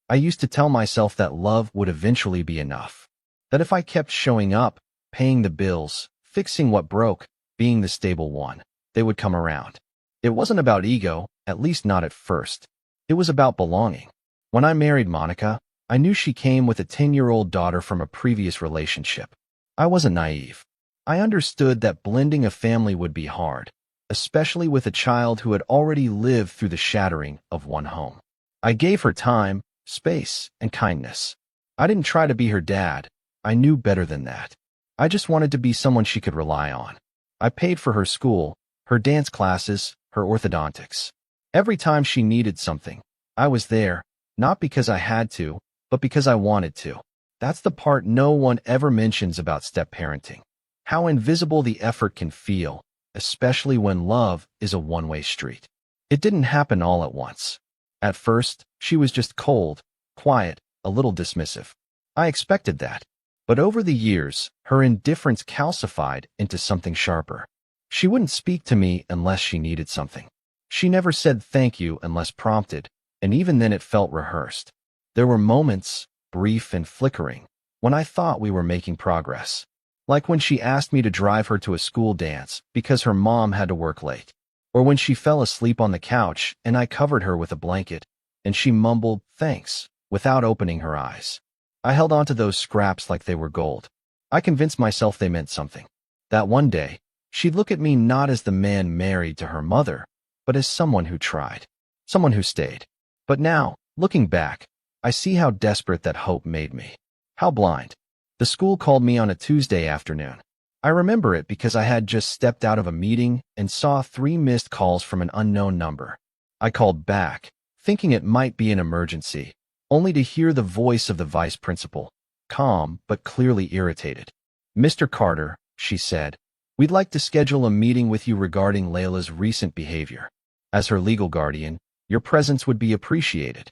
I used to tell myself that love would eventually be enough. That if I kept showing up, paying the bills, fixing what broke, being the stable one, they would come around. It wasn't about ego, at least not at first. It was about belonging. When I married Monica, I knew she came with a 10-year-old daughter from a previous relationship. I wasn't naive. I understood that blending a family would be hard, especially with a child who had already lived through the shattering of one home. I gave her time, space, and kindness. I didn't try to be her dad. I knew better than that. I just wanted to be someone she could rely on. I paid for her school, her dance classes, her orthodontics. Every time she needed something, I was there, not because I had to, but because I wanted to. That's the part no one ever mentions about step-parenting. How invisible the effort can feel, especially when love is a one-way street. It didn't happen all at once. At first, she was just cold, quiet, a little dismissive. I expected that. But over the years, her indifference calcified into something sharper. She wouldn't speak to me unless she needed something. She never said thank you unless prompted, and even then it felt rehearsed. There were moments, brief and flickering, when I thought we were making progress. Like when she asked me to drive her to a school dance because her mom had to work late. Or when she fell asleep on the couch and I covered her with a blanket, and she mumbled, "Thanks," without opening her eyes. I held on to those scraps like they were gold. I convinced myself they meant something. That one day, she'd look at me not as the man married to her mother, but as someone who tried, someone who stayed. But now, looking back, I see how desperate that hope made me. How blind. The school called me on a Tuesday afternoon. I remember it because I had just stepped out of a meeting and saw 3 missed calls from an unknown number. I called back, thinking it might be an emergency, only to hear the voice of the vice principal, calm but clearly irritated. "Mr. Carter," she said, "we'd like to schedule a meeting with you regarding Layla's recent behavior. As her legal guardian, your presence would be appreciated."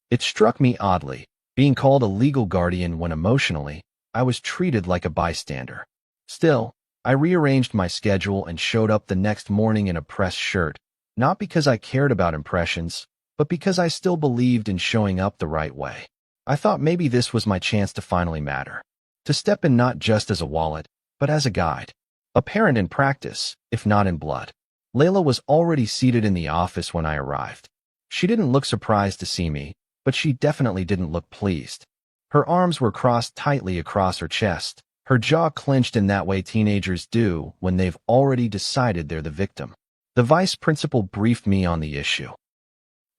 It struck me oddly, being called a legal guardian when emotionally, I was treated like a bystander. Still, I rearranged my schedule and showed up the next morning in a pressed shirt, not because I cared about impressions, but because I still believed in showing up the right way. I thought maybe this was my chance to finally matter. To step in not just as a wallet, but as a guide. A parent in practice, if not in blood. Layla was already seated in the office when I arrived. She didn't look surprised to see me, but she definitely didn't look pleased. Her arms were crossed tightly across her chest, her jaw clenched in that way teenagers do when they've already decided they're the victim. The vice principal briefed me on the issue.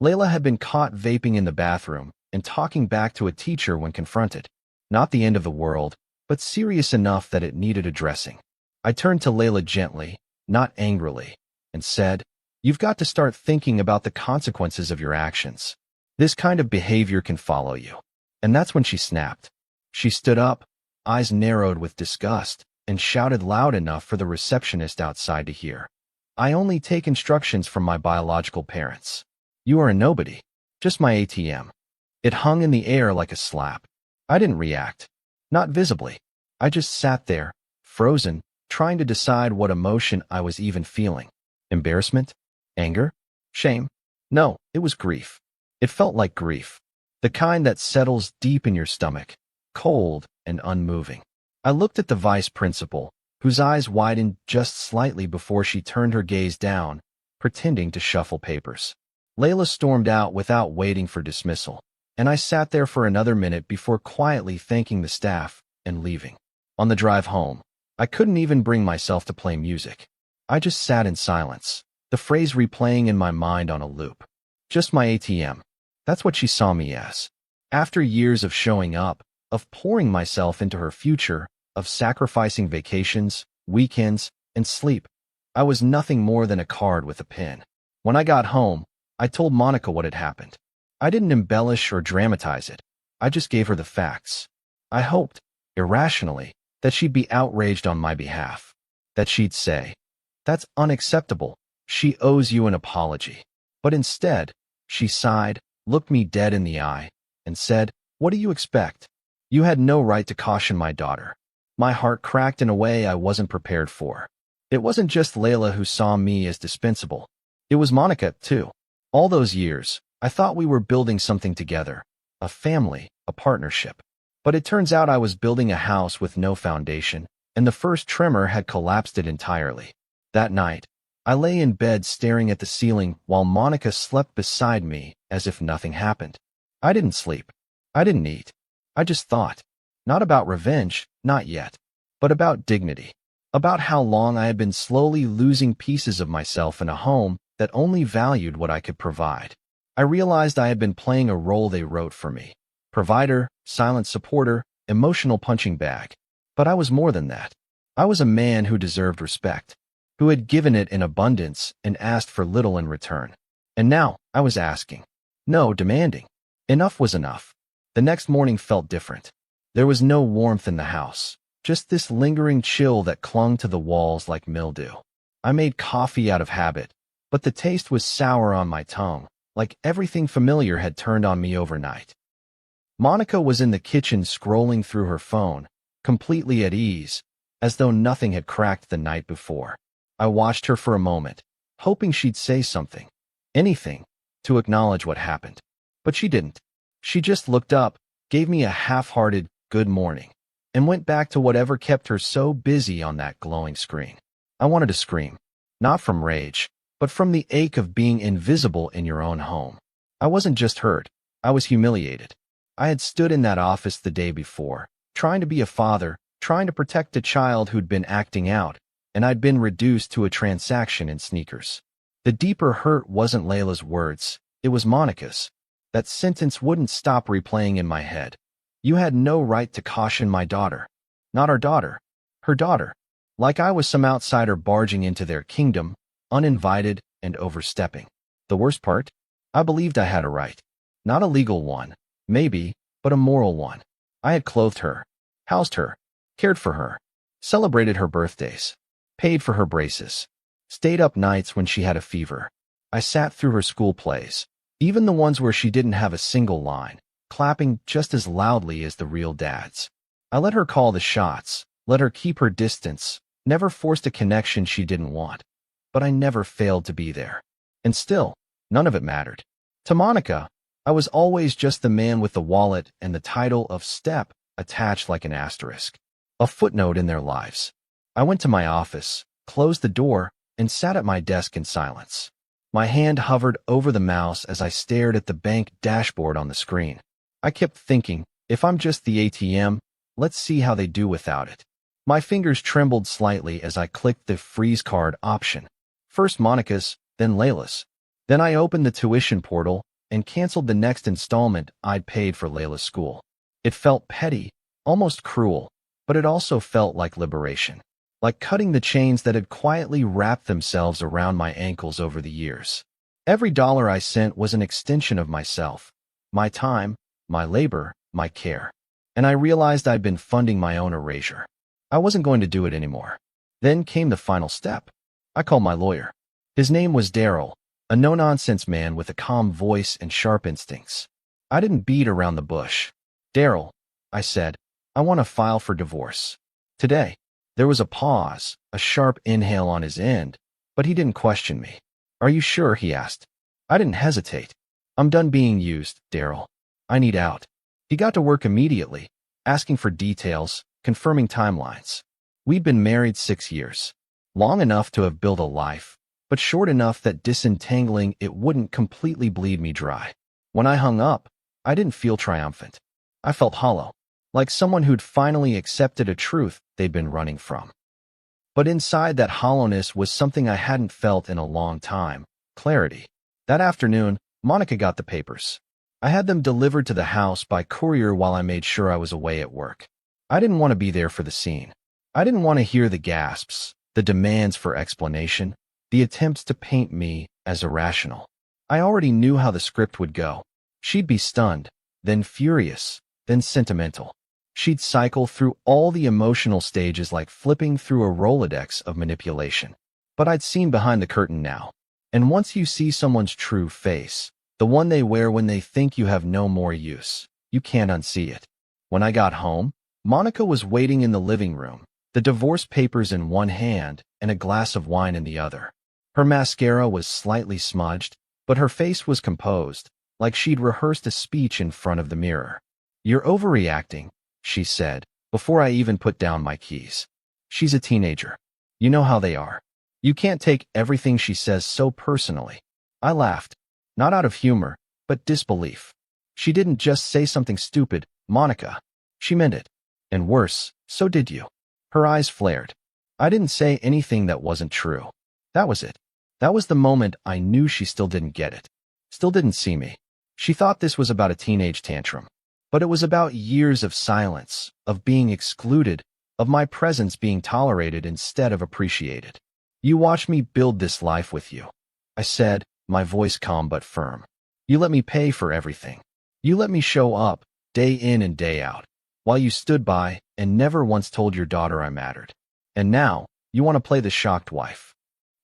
Layla had been caught vaping in the bathroom and talking back to a teacher when confronted. Not the end of the world, but serious enough that it needed addressing. I turned to Layla gently, not angrily, and said, "You've got to start thinking about the consequences of your actions. This kind of behavior can follow you." And that's when she snapped. She stood up, eyes narrowed with disgust, and shouted loud enough for the receptionist outside to hear. "I only take instructions from my biological parents. You are a nobody, just my ATM." It hung in the air like a slap. I didn't react. Not visibly. I just sat there, frozen, trying to decide what emotion I was even feeling. Embarrassment? Anger? Shame? No, it was grief. It felt like grief. The kind that settles deep in your stomach, cold and unmoving. I looked at the vice principal, whose eyes widened just slightly before she turned her gaze down, pretending to shuffle papers. Layla stormed out without waiting for dismissal, and I sat there for another minute before quietly thanking the staff and leaving. On the drive home, I couldn't even bring myself to play music. I just sat in silence, the phrase replaying in my mind on a loop. Just my ATM. That's what she saw me as. After years of showing up, of pouring myself into her future, of sacrificing vacations, weekends, and sleep, I was nothing more than a card with a pin. When I got home, I told Monica what had happened. I didn't embellish or dramatize it. I just gave her the facts. I hoped, irrationally, that she'd be outraged on my behalf. That she'd say, "That's unacceptable. She owes you an apology." But instead, she sighed, looked me dead in the eye, and said, "What do you expect? You had no right to caution my daughter." My heart cracked in a way I wasn't prepared for. It wasn't just Layla who saw me as dispensable. It was Monica, too. All those years, I thought we were building something together, a family, a partnership. But it turns out I was building a house with no foundation, and the first tremor had collapsed it entirely. That night, I lay in bed staring at the ceiling while Monica slept beside me as if nothing happened. I didn't sleep. I didn't eat. I just thought. Not about revenge, not yet, but about dignity. About how long I had been slowly losing pieces of myself in a home that only valued what I could provide. I realized I had been playing a role they wrote for me. Provider, silent supporter, emotional punching bag. But I was more than that. I was a man who deserved respect, who had given it in abundance and asked for little in return. And now I was asking. No, demanding. Enough was enough. The next morning felt different. There was no warmth in the house, just this lingering chill that clung to the walls like mildew. I made coffee out of habit, but the taste was sour on my tongue, like everything familiar had turned on me overnight. Monica was in the kitchen scrolling through her phone, completely at ease, as though nothing had cracked the night before. I watched her for a moment, hoping she'd say something, anything, to acknowledge what happened. But she didn't. She just looked up, gave me a half-hearted good morning, and went back to whatever kept her so busy on that glowing screen. I wanted to scream, not from rage, but from the ache of being invisible in your own home. I wasn't just hurt, I was humiliated. I had stood in that office the day before, trying to be a father, trying to protect a child who'd been acting out, and I'd been reduced to a transaction in sneakers. The deeper hurt wasn't Layla's words, it was Monica's. That sentence wouldn't stop replaying in my head. You had no right to caution my daughter. Not our daughter. Her daughter. Like I was some outsider barging into their kingdom, uninvited and overstepping. The worst part? I believed I had a right. Not a legal one, maybe, but a moral one. I had clothed her, housed her, cared for her, celebrated her birthdays, paid for her braces, stayed up nights when she had a fever. I sat through her school plays, even the ones where she didn't have a single line, clapping just as loudly as the real dads. I let her call the shots, let her keep her distance, never forced a connection she didn't want. But I never failed to be there. And still, none of it mattered. To Monica, I was always just the man with the wallet and the title of step attached like an asterisk, a footnote in their lives. I went to my office, closed the door, and sat at my desk in silence. My hand hovered over the mouse as I stared at the bank dashboard on the screen. I kept thinking, if I'm just the ATM, let's see how they do without it. My fingers trembled slightly as I clicked the freeze card option. First Monica's, then Layla's. Then I opened the tuition portal and canceled the next installment I'd paid for Layla's school. It felt petty, almost cruel, but it also felt like liberation. Like cutting the chains that had quietly wrapped themselves around my ankles over the years. Every dollar I sent was an extension of myself, my time, my labor, my care. And I realized I'd been funding my own erasure. I wasn't going to do it anymore. Then came the final step. I called my lawyer. His name was Daryl, a no-nonsense man with a calm voice and sharp instincts. I didn't beat around the bush. Daryl, I said, I want to file for divorce. Today. There was a pause, a sharp inhale on his end, but he didn't question me. Are you sure? He asked. I didn't hesitate. I'm done being used, Daryl. I need out. He got to work immediately, asking for details, confirming timelines. We'd been married 6 years. Long enough to have built a life, but short enough that disentangling it wouldn't completely bleed me dry. When I hung up, I didn't feel triumphant. I felt hollow, like someone who'd finally accepted a truth they'd been running from. But inside that hollowness was something I hadn't felt in a long time, clarity. That afternoon, Monica got the papers. I had them delivered to the house by courier while I made sure I was away at work. I didn't want to be there for the scene. I didn't want to hear the gasps, the demands for explanation, the attempts to paint me as irrational. I already knew how the script would go. She'd be stunned, then furious, then sentimental. She'd cycle through all the emotional stages like flipping through a Rolodex of manipulation. But I'd seen behind the curtain now. And once you see someone's true face, the one they wear when they think you have no more use, you can't unsee it. When I got home, Monica was waiting in the living room, the divorce papers in one hand and a glass of wine in the other. Her mascara was slightly smudged, but her face was composed, like she'd rehearsed a speech in front of the mirror. "You're overreacting," she said, before I even put down my keys. "She's a teenager. You know how they are. You can't take everything she says so personally." I laughed, not out of humor, but disbelief. "She didn't just say something stupid, Monica. She meant it. And worse, so did you." Her eyes flared. "I didn't say anything that wasn't true." That was it. That was the moment I knew she still didn't get it. Still didn't see me. She thought this was about a teenage tantrum. But it was about years of silence, of being excluded, of my presence being tolerated instead of appreciated. "You watched me build this life with you," I said, my voice calm but firm. "You let me pay for everything. You let me show up, day in and day out, while you stood by and never once told your daughter I mattered. And now, you want to play the shocked wife."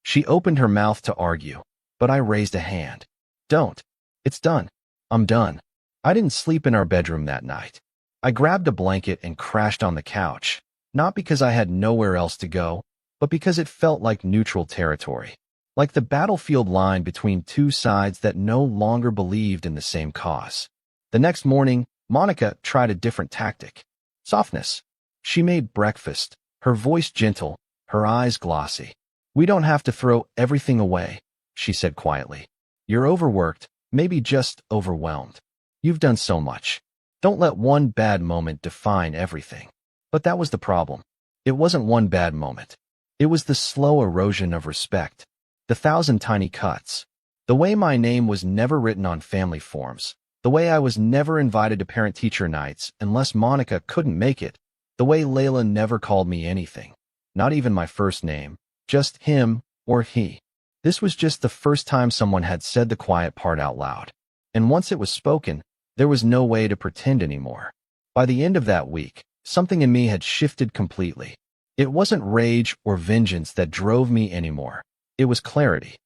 She opened her mouth to argue, but I raised a hand. "Don't. It's done. I'm done." I didn't sleep in our bedroom that night. I grabbed a blanket and crashed on the couch, not because I had nowhere else to go, but because it felt like neutral territory, like the battlefield line between two sides that no longer believed in the same cause. The next morning, Monica tried a different tactic. Softness. She made breakfast, her voice gentle, her eyes glossy. "We don't have to throw everything away," she said quietly. "You're overworked, maybe just overwhelmed. You've done so much. Don't let one bad moment define everything." But that was the problem. It wasn't one bad moment. It was the slow erosion of respect, the 1,000 tiny cuts, the way my name was never written on family forms, the way I was never invited to parent-teacher nights unless Monica couldn't make it, the way Layla never called me anything, not even my first name, just him or he. This was just the first time someone had said the quiet part out loud. And once it was spoken, there was no way to pretend anymore. By the end of that week, something in me had shifted completely. It wasn't rage or vengeance that drove me anymore. It was clarity.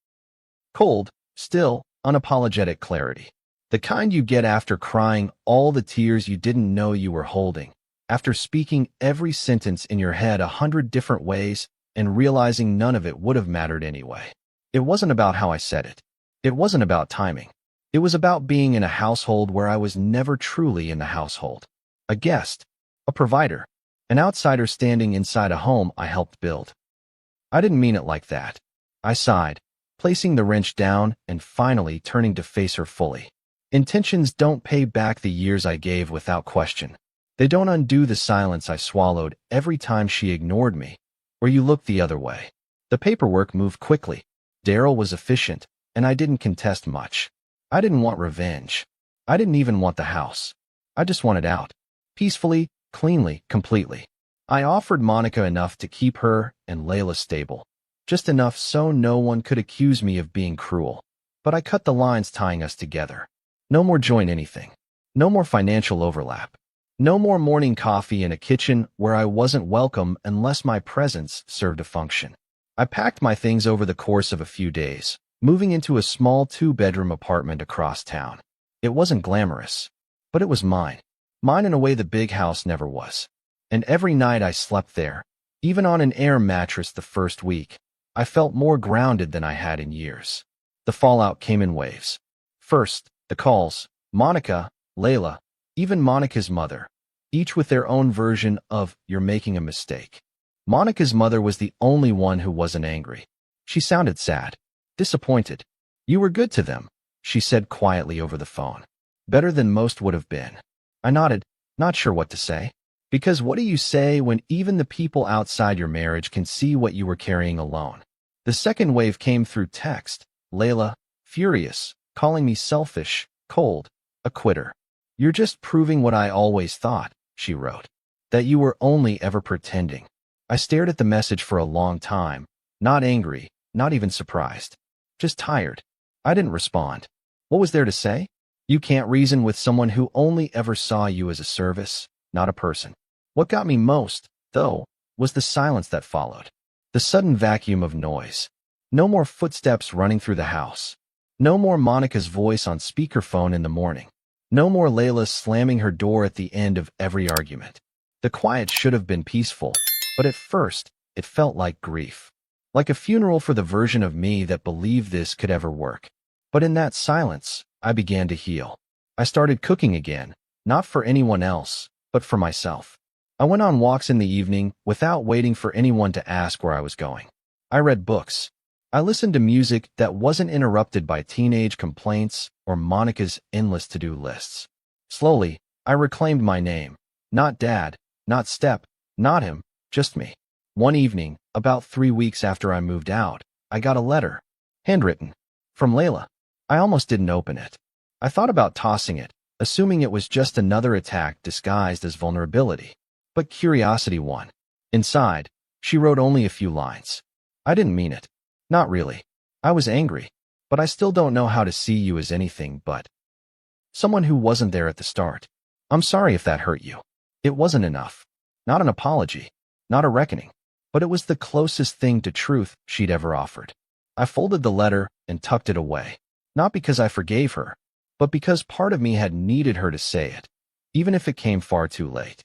Cold, still, unapologetic clarity. The kind you get after crying all the tears you didn't know you were holding, after speaking every sentence in your head 100 different ways and realizing none of it would have mattered anyway. It wasn't about how I said it. It wasn't about timing. It was about being in a household where I was never truly in the household. A guest, a provider, an outsider standing inside a home I helped build. I didn't mean it like that. I sighed, placing the wrench down and finally turning to face her fully. Intentions don't pay back the years I gave without question. They don't undo the silence I swallowed every time she ignored me, or you looked the other way. The paperwork moved quickly. Daryl was efficient, and I didn't contest much. I didn't want revenge. I didn't even want the house. I just wanted out. Peacefully, cleanly, completely. I offered Monica enough to keep her and Layla stable. Just enough so no one could accuse me of being cruel. But I cut the lines tying us together. No more joint anything. No more financial overlap. No more morning coffee in a kitchen where I wasn't welcome unless my presence served a function. I packed my things over the course of a few days, moving into a small 2-bedroom apartment across town. It wasn't glamorous, but it was mine. Mine in a way the big house never was. And every night I slept there, even on an air mattress the first week, I felt more grounded than I had in years. The fallout came in waves. First, the calls, Monica, Layla, even Monica's mother, each with their own version of "you're making a mistake." Monica's mother was the only one who wasn't angry. She sounded sad, disappointed. "You were good to them," she said quietly over the phone. "Better than most would have been." I nodded, not sure what to say. Because what do you say when even the people outside your marriage can see what you were carrying alone? The second wave came through text. Layla, furious, calling me selfish, cold, a quitter. "You're just proving what I always thought," she wrote. "That you were only ever pretending." I stared at the message for a long time, not angry, not even surprised. Just tired. I didn't respond. What was there to say? You can't reason with someone who only ever saw you as a service, not a person. What got me most, though, was the silence that followed. The sudden vacuum of noise. No more footsteps running through the house. No more Monica's voice on speakerphone in the morning. No more Layla slamming her door at the end of every argument. The quiet should have been peaceful, but at first, it felt like grief. Like a funeral for the version of me that believed this could ever work. But in that silence, I began to heal. I started cooking again, not for anyone else, but for myself. I went on walks in the evening without waiting for anyone to ask where I was going. I read books. I listened to music that wasn't interrupted by teenage complaints or Monica's endless to-do lists. Slowly, I reclaimed my name. Not Dad, not Step, not him, just me. One evening, about 3 weeks after I moved out, I got a letter. Handwritten. From Layla. I almost didn't open it. I thought about tossing it, assuming it was just another attack disguised as vulnerability. But curiosity won. Inside, she wrote only a few lines. I didn't mean it. Not really. I was angry. But I still don't know how to see you as anything but someone who wasn't there at the start. I'm sorry if that hurt you. It wasn't enough. Not an apology. Not a reckoning. But it was the closest thing to truth she'd ever offered. I folded the letter and tucked it away. Not because I forgave her, but because part of me had needed her to say it, even if it came far too late.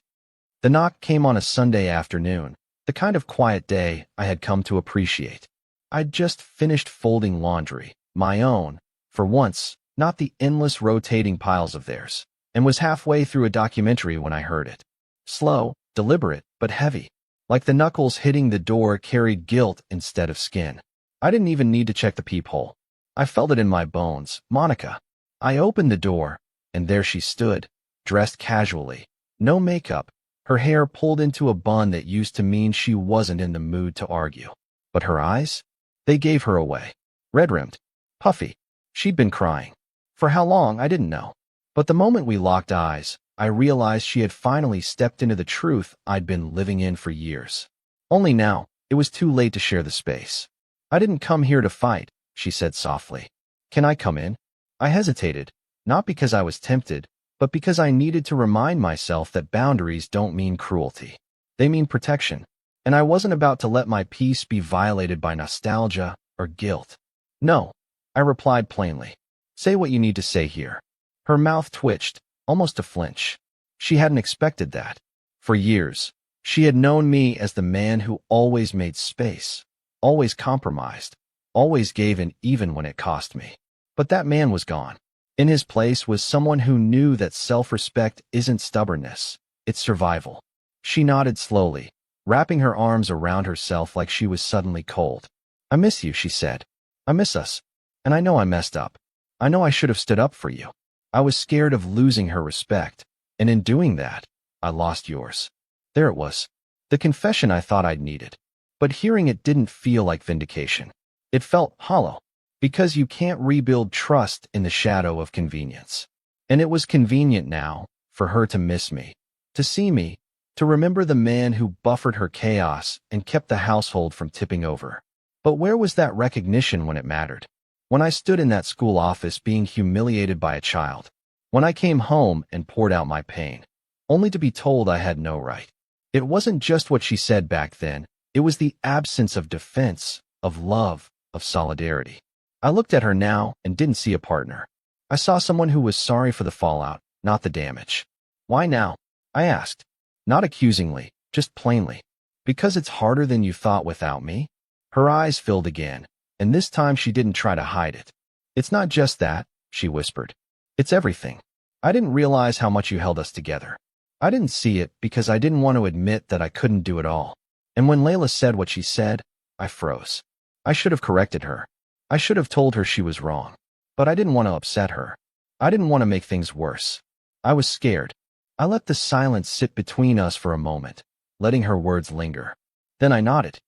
The knock came on a Sunday afternoon, the kind of quiet day I had come to appreciate. I'd just finished folding laundry, my own, for once, not the endless rotating piles of theirs, and was halfway through a documentary when I heard it. Slow, deliberate, but heavy. Like the knuckles hitting the door carried guilt instead of skin. I didn't even need to check the peephole. I felt it in my bones. Monica. I opened the door, and there she stood, dressed casually. No makeup, her hair pulled into a bun that used to mean she wasn't in the mood to argue. But her eyes? They gave her away. Red-rimmed. Puffy. She'd been crying. For how long, I didn't know. But the moment we locked eyes, I realized she had finally stepped into the truth I'd been living in for years. Only now, it was too late to share the space. I didn't come here to fight, she said softly. Can I come in? I hesitated, not because I was tempted, but because I needed to remind myself that boundaries don't mean cruelty. They mean protection, and I wasn't about to let my peace be violated by nostalgia or guilt. No, I replied plainly. Say what you need to say here. Her mouth twitched, almost a flinch. She hadn't expected that. For years, she had known me as the man who always made space, always compromised, always gave in even when it cost me. But that man was gone. In his place was someone who knew that self-respect isn't stubbornness, it's survival. She nodded slowly, wrapping her arms around herself like she was suddenly cold. I miss you, she said. I miss us. And I know I messed up. I know I should have stood up for you. I was scared of losing her respect, and in doing that, I lost yours. There it was. The confession I thought I'd needed. But hearing it didn't feel like vindication. It felt hollow, because you can't rebuild trust in the shadow of convenience. And it was convenient now for her to miss me, to see me, to remember the man who buffered her chaos and kept the household from tipping over. But where was that recognition when it mattered? When I stood in that school office being humiliated by a child. When I came home and poured out my pain, only to be told I had no right. It wasn't just what she said back then. It was the absence of defense, of love, of solidarity. I looked at her now and didn't see a partner. I saw someone who was sorry for the fallout, not the damage. Why now? I asked. Not accusingly, just plainly. Because it's harder than you thought without me? Her eyes filled again, and this time she didn't try to hide it. It's not just that, she whispered. It's everything. I didn't realize how much you held us together. I didn't see it because I didn't want to admit that I couldn't do it all. And when Layla said what she said, I froze. I should have corrected her. I should have told her she was wrong. But I didn't want to upset her. I didn't want to make things worse. I was scared. I let the silence sit between us for a moment, letting her words linger. Then I nodded.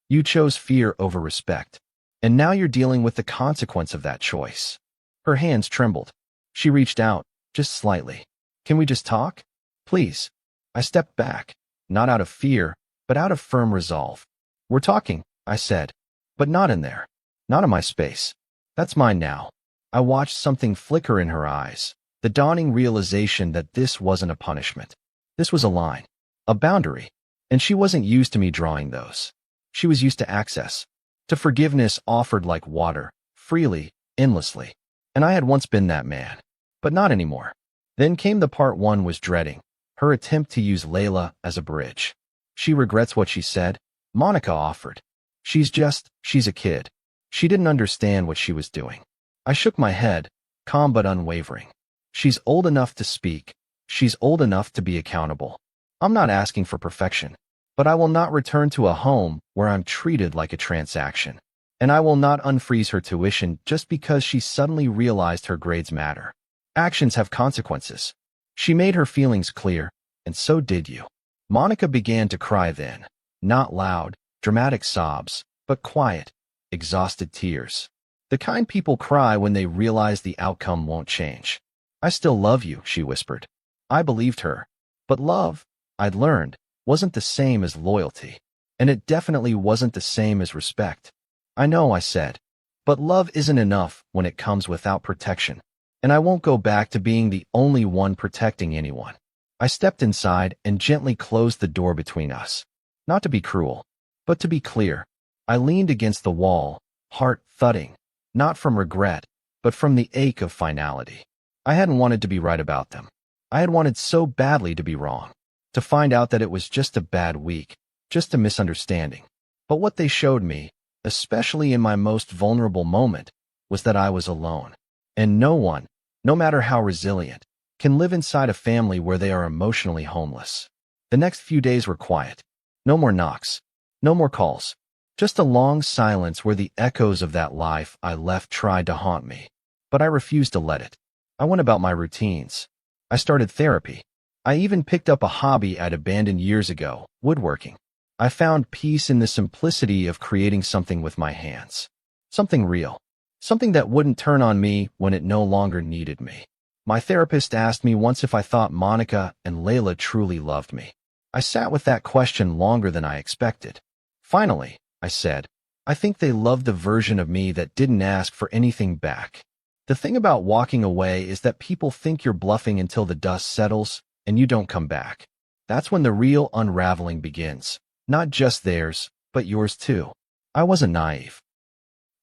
You chose fear over respect. And now you're dealing with the consequence of that choice. Her hands trembled. She reached out, just slightly. Can we just talk? Please. I stepped back, not out of fear, but out of firm resolve. We're talking, I said. But not in there. Not in my space. That's mine now. I watched something flicker in her eyes, the dawning realization that this wasn't a punishment. This was a line, a boundary, and she wasn't used to me drawing those. She was used to access, to forgiveness offered like water, freely, endlessly. And I had once been that man, but not anymore. Then came the part one was dreading, her attempt to use Layla as a bridge. She regrets what she said, Monica offered. She's a kid. She didn't understand what she was doing. I shook my head, calm but unwavering. She's old enough to speak. She's old enough to be accountable. I'm not asking for perfection, but I will not return to a home where I'm treated like a transaction. And I will not unfreeze her tuition just because she suddenly realized her grades matter. Actions have consequences. She made her feelings clear, and so did you. Monica began to cry then. Not loud, dramatic sobs, but quiet, exhausted tears. The kind people cry when they realize the outcome won't change. I still love you, she whispered. I believed her. But love, I'd learned, wasn't the same as loyalty. And it definitely wasn't the same as respect. I know, I said. But love isn't enough when it comes without protection. And I won't go back to being the only one protecting anyone. I stepped inside and gently closed the door between us. Not to be cruel, but to be clear. I leaned against the wall, heart thudding, not from regret, but from the ache of finality. I hadn't wanted to be right about them. I had wanted so badly to be wrong, to find out that it was just a bad week, just a misunderstanding. But what they showed me, especially in my most vulnerable moment, was that I was alone. And no one, no matter how resilient, can live inside a family where they are emotionally homeless. The next few days were quiet. No more knocks. No more calls. Just a long silence where the echoes of that life I left tried to haunt me. But I refused to let it. I went about my routines. I started therapy. I even picked up a hobby I'd abandoned years ago, woodworking. I found peace in the simplicity of creating something with my hands. Something real. Something that wouldn't turn on me when it no longer needed me. My therapist asked me once if I thought Monica and Layla truly loved me. I sat with that question longer than I expected. Finally, I said, I think they loved the version of me that didn't ask for anything back. The thing about walking away is that people think you're bluffing until the dust settles and you don't come back. That's when the real unraveling begins. Not just theirs, but yours too. I wasn't naive.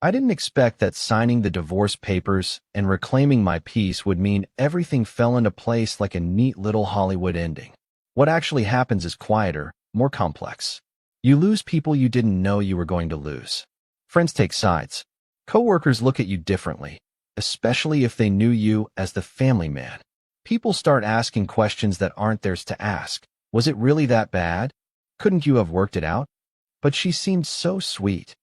I didn't expect that signing the divorce papers and reclaiming my peace would mean everything fell into place like a neat little Hollywood ending. What actually happens is quieter, more complex. You lose people you didn't know you were going to lose. Friends take sides. Coworkers look at you differently, especially if they knew you as the family man. People start asking questions that aren't theirs to ask. Was it really that bad? Couldn't you have worked it out? But she seemed so sweet.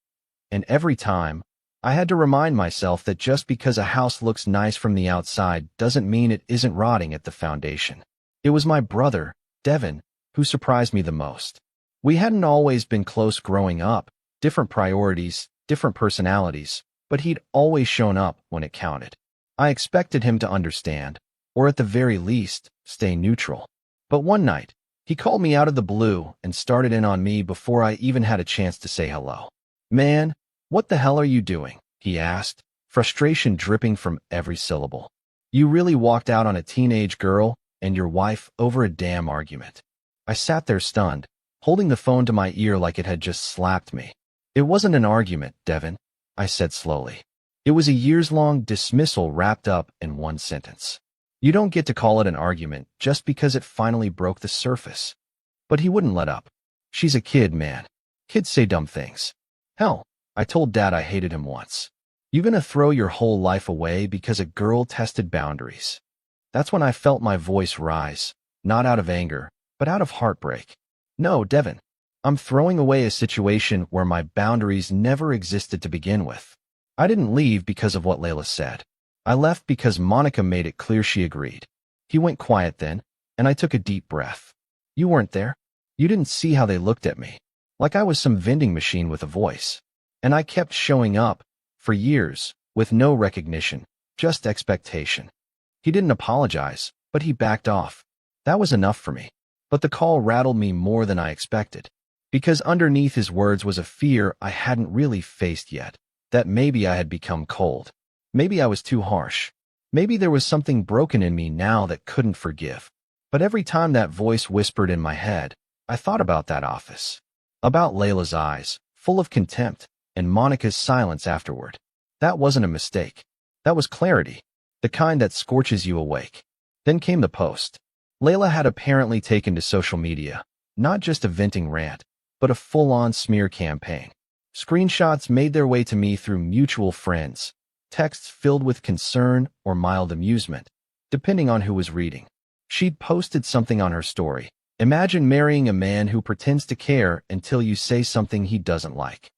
And every time, I had to remind myself that just because a house looks nice from the outside doesn't mean it isn't rotting at the foundation. It was my brother, Devin, who surprised me the most. We hadn't always been close growing up, different priorities, different personalities, but he'd always shown up when it counted. I expected him to understand, or at the very least, stay neutral. But one night, he called me out of the blue and started in on me before I even had a chance to say hello. Man, what the hell are you doing? He asked, frustration dripping from every syllable. You really walked out on a teenage girl and your wife over a damn argument. I sat there stunned, holding the phone to my ear like it had just slapped me. It wasn't an argument, Devin, I said slowly. It was a years-long dismissal wrapped up in one sentence. You don't get to call it an argument just because it finally broke the surface. But he wouldn't let up. She's a kid, man. Kids say dumb things. Hell, I told Dad I hated him once. You gonna throw your whole life away because a girl tested boundaries? That's when I felt my voice rise, not out of anger, but out of heartbreak. No, Devin, I'm throwing away a situation where my boundaries never existed to begin with. I didn't leave because of what Layla said. I left because Monica made it clear she agreed. He went quiet then, and I took a deep breath. You weren't there. You didn't see how they looked at me, like I was some vending machine with a voice. And I kept showing up, for years, with no recognition, just expectation. He didn't apologize, but he backed off. That was enough for me. But the call rattled me more than I expected, because underneath his words was a fear I hadn't really faced yet, that maybe I had become cold. Maybe I was too harsh. Maybe there was something broken in me now that couldn't forgive. But every time that voice whispered in my head, I thought about that office. About Layla's eyes, full of contempt, and Monica's silence afterward. That wasn't a mistake. That was clarity, the kind that scorches you awake. Then came the post. Layla had apparently taken to social media, not just a venting rant, but a full-on smear campaign. Screenshots made their way to me through mutual friends, texts filled with concern or mild amusement, depending on who was reading. She'd posted something on her story. Imagine marrying a man who pretends to care until you say something he doesn't like.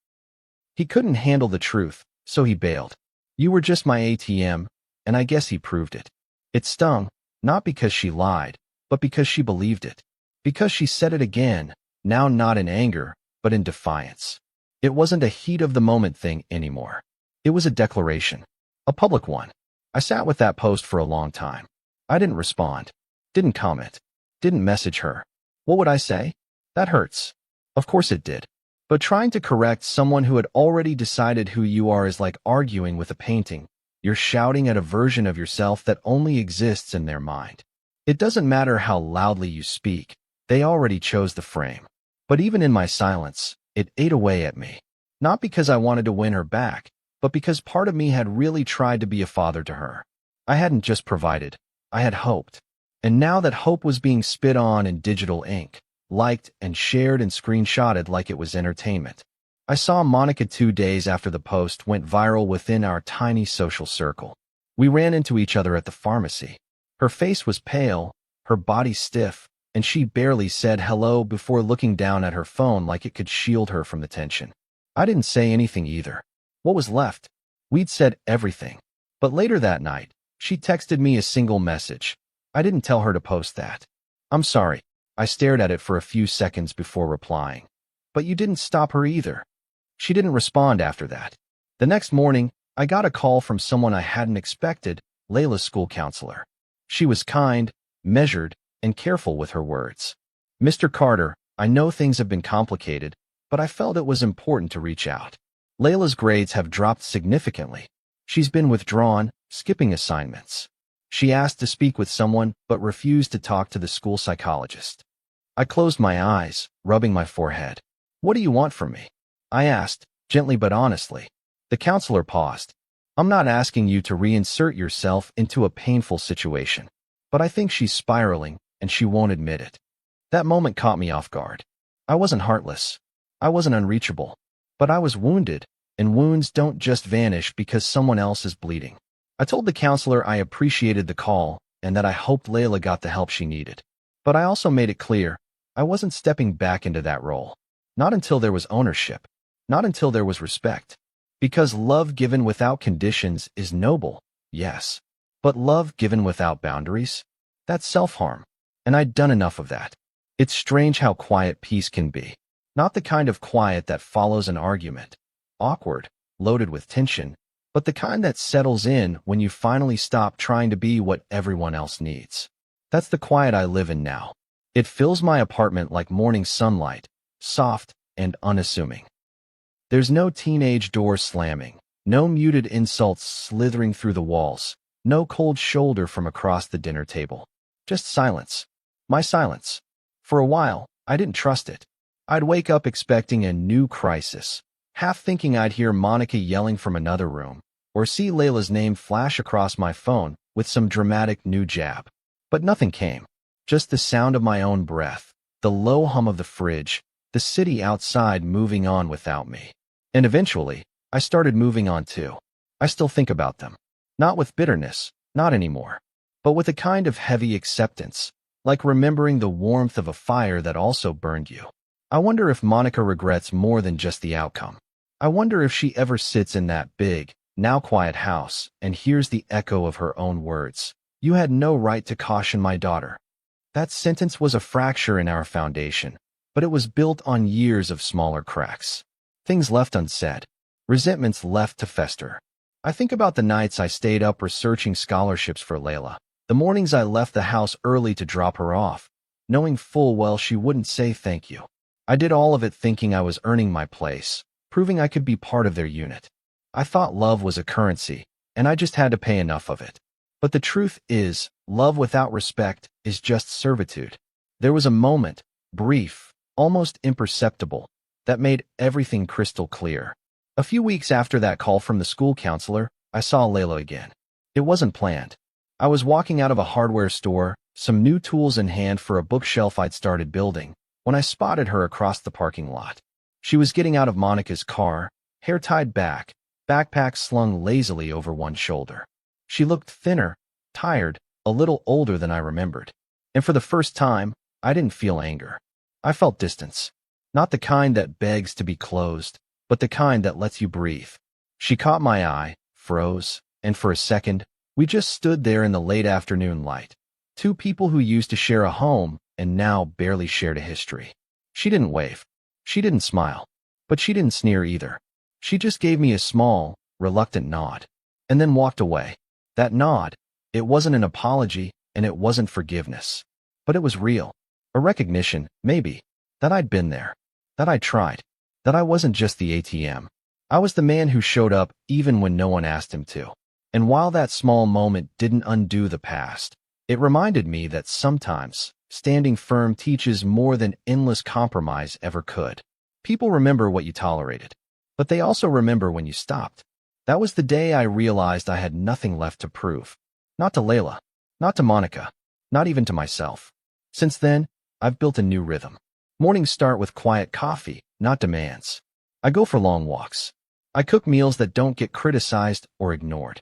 He couldn't handle the truth, so he bailed. You were just my ATM, and I guess he proved it. It stung, not because she lied, but because she believed it. Because she said it again, now not in anger, but in defiance. It wasn't a heat-of-the-moment thing anymore. It was a declaration. A public one. I sat with that post for a long time. I didn't respond. Didn't comment. Didn't message her. What would I say? That hurts. Of course it did. But trying to correct someone who had already decided who you are is like arguing with a painting. You're shouting at a version of yourself that only exists in their mind. It doesn't matter how loudly you speak. They already chose the frame. But even in my silence, it ate away at me. Not because I wanted to win her back, but because part of me had really tried to be a father to her. I hadn't just provided. I had hoped. And now that hope was being spit on in digital ink, liked and shared and screenshotted like it was entertainment. I saw Monica 2 days after the post went viral within our tiny social circle. We ran into each other at the pharmacy. Her face was pale, her body stiff, and she barely said hello before looking down at her phone like it could shield her from the tension. I didn't say anything either. What was left? We'd said everything. But later that night, she texted me a single message. I didn't tell her to post that. I'm sorry. I stared at it for a few seconds before replying. But you didn't stop her either. She didn't respond after that. The next morning, I got a call from someone I hadn't expected, Layla's school counselor. She was kind, measured, and careful with her words. Mr. Carter, I know things have been complicated, but I felt it was important to reach out. Layla's grades have dropped significantly. She's been withdrawn, skipping assignments. She asked to speak with someone, but refused to talk to the school psychologist. I closed my eyes, rubbing my forehead. What do you want from me? I asked, gently but honestly. The counselor paused. I'm not asking you to reinsert yourself into a painful situation, but I think she's spiraling, and she won't admit it. That moment caught me off guard. I wasn't heartless. I wasn't unreachable. But I was wounded, and wounds don't just vanish because someone else is bleeding. I told the counselor I appreciated the call and that I hoped Layla got the help she needed. But I also made it clear I wasn't stepping back into that role. Not until there was ownership. Not until there was respect. Because love given without conditions is noble, yes. But love given without boundaries? That's self-harm. And I'd done enough of that. It's strange how quiet peace can be. Not the kind of quiet that follows an argument. Awkward, loaded with tension, but the kind that settles in when you finally stop trying to be what everyone else needs. That's the quiet I live in now. It fills my apartment like morning sunlight, soft and unassuming. There's no teenage door slamming, no muted insults slithering through the walls, no cold shoulder from across the dinner table. Just silence. My silence. For a while, I didn't trust it. I'd wake up expecting a new crisis, half thinking I'd hear Monica yelling from another room, or see Layla's name flash across my phone with some dramatic new jab. But nothing came. Just the sound of my own breath, the low hum of the fridge, the city outside moving on without me. And eventually, I started moving on too. I still think about them. Not with bitterness, not anymore. But with a kind of heavy acceptance, like remembering the warmth of a fire that also burned you. I wonder if Monica regrets more than just the outcome. I wonder if she ever sits in that big, now quiet house and hears the echo of her own words. You had no right to caution my daughter. That sentence was a fracture in our foundation, but it was built on years of smaller cracks. Things left unsaid. Resentments left to fester. I think about the nights I stayed up researching scholarships for Layla, the mornings I left the house early to drop her off, knowing full well she wouldn't say thank you. I did all of it thinking I was earning my place, proving I could be part of their unit. I thought love was a currency, and I just had to pay enough of it. But the truth is, love without respect is just servitude. There was a moment, brief, almost imperceptible, that made everything crystal clear. A few weeks after that call from the school counselor, I saw Layla again. It wasn't planned. I was walking out of a hardware store, some new tools in hand for a bookshelf I'd started building, when I spotted her across the parking lot. She was getting out of Monica's car, hair tied back, backpack slung lazily over one shoulder. She looked thinner, tired, a little older than I remembered. And for the first time, I didn't feel anger. I felt distance. Not the kind that begs to be closed, but the kind that lets you breathe. She caught my eye, froze, and for a second, we just stood there in the late afternoon light. Two people who used to share a home and now barely shared a history. She didn't wave. She didn't smile. But she didn't sneer either. She just gave me a small, reluctant nod, and then walked away. That nod, it wasn't an apology, and it wasn't forgiveness. But it was real. A recognition, maybe, that I'd been there, that I'd tried, that I wasn't just the ATM. I was the man who showed up even when no one asked him to. And while that small moment didn't undo the past, it reminded me that sometimes standing firm teaches more than endless compromise ever could. People remember what you tolerated, but they also remember when you stopped. That was the day I realized I had nothing left to prove. Not to Layla, not to Monica, not even to myself. Since then, I've built a new rhythm. Mornings start with quiet coffee, not demands. I go for long walks. I cook meals that don't get criticized or ignored.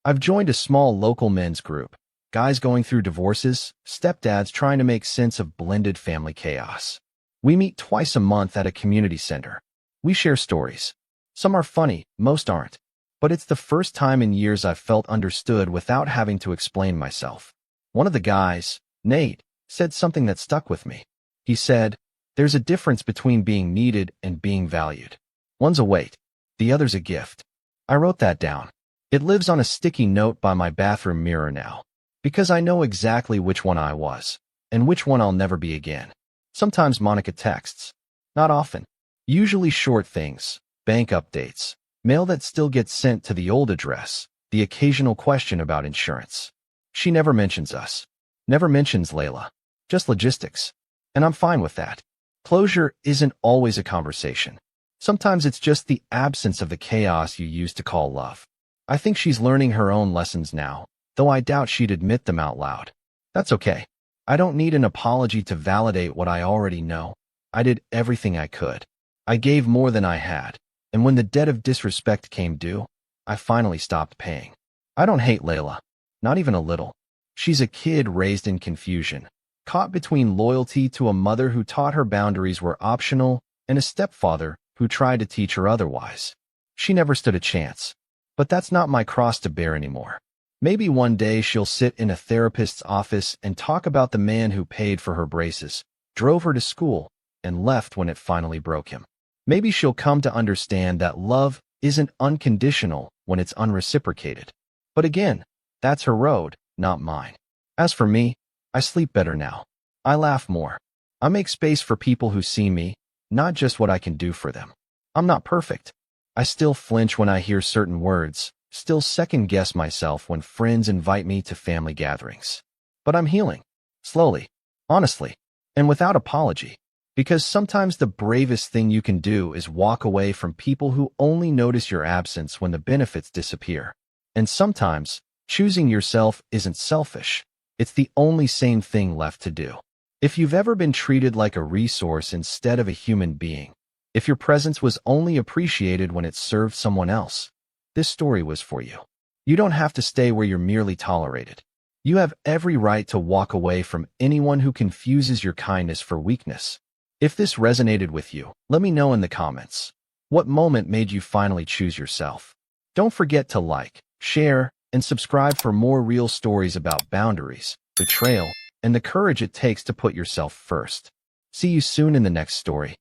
I've joined a small local men's group. Guys going through divorces, stepdads trying to make sense of blended family chaos. We meet twice a month at a community center. We share stories. Some are funny, most aren't. But it's the first time in years I've felt understood without having to explain myself. One of the guys, Nate, said something that stuck with me. He said, "There's a difference between being needed and being valued. One's a weight, the other's a gift." I wrote that down. It lives on a sticky note by my bathroom mirror now, because I know exactly which one I was, and which one I'll never be again. Sometimes Monica texts. Not often. Usually short things, bank updates, mail that still gets sent to the old address, the occasional question about insurance. She never mentions us. Never mentions Layla. Just logistics. And I'm fine with that. Closure isn't always a conversation. Sometimes it's just the absence of the chaos you used to call love. I think she's learning her own lessons now, though I doubt she'd admit them out loud. That's okay. I don't need an apology to validate what I already know. I did everything I could. I gave more than I had, and when the debt of disrespect came due, I finally stopped paying. I don't hate Layla. Not even a little. She's a kid raised in confusion, caught between loyalty to a mother who taught her boundaries were optional and a stepfather who tried to teach her otherwise. She never stood a chance. But that's not my cross to bear anymore. Maybe one day she'll sit in a therapist's office and talk about the man who paid for her braces, drove her to school, and left when it finally broke him. Maybe she'll come to understand that love isn't unconditional when it's unreciprocated. But again, that's her road, not mine. As for me, I sleep better now. I laugh more. I make space for people who see me, not just what I can do for them. I'm not perfect. I still flinch when I hear certain words, still second-guess myself when friends invite me to family gatherings. But I'm healing. Slowly. Honestly. And without apology. Because sometimes the bravest thing you can do is walk away from people who only notice your absence when the benefits disappear. And sometimes, choosing yourself isn't selfish. It's the only sane thing left to do. If you've ever been treated like a resource instead of a human being, if your presence was only appreciated when it served someone else, this story was for you. You don't have to stay where you're merely tolerated. You have every right to walk away from anyone who confuses your kindness for weakness. If this resonated with you, let me know in the comments. What moment made you finally choose yourself? Don't forget to like, share, and subscribe for more real stories about boundaries, betrayal, and the courage it takes to put yourself first. See you soon in the next story.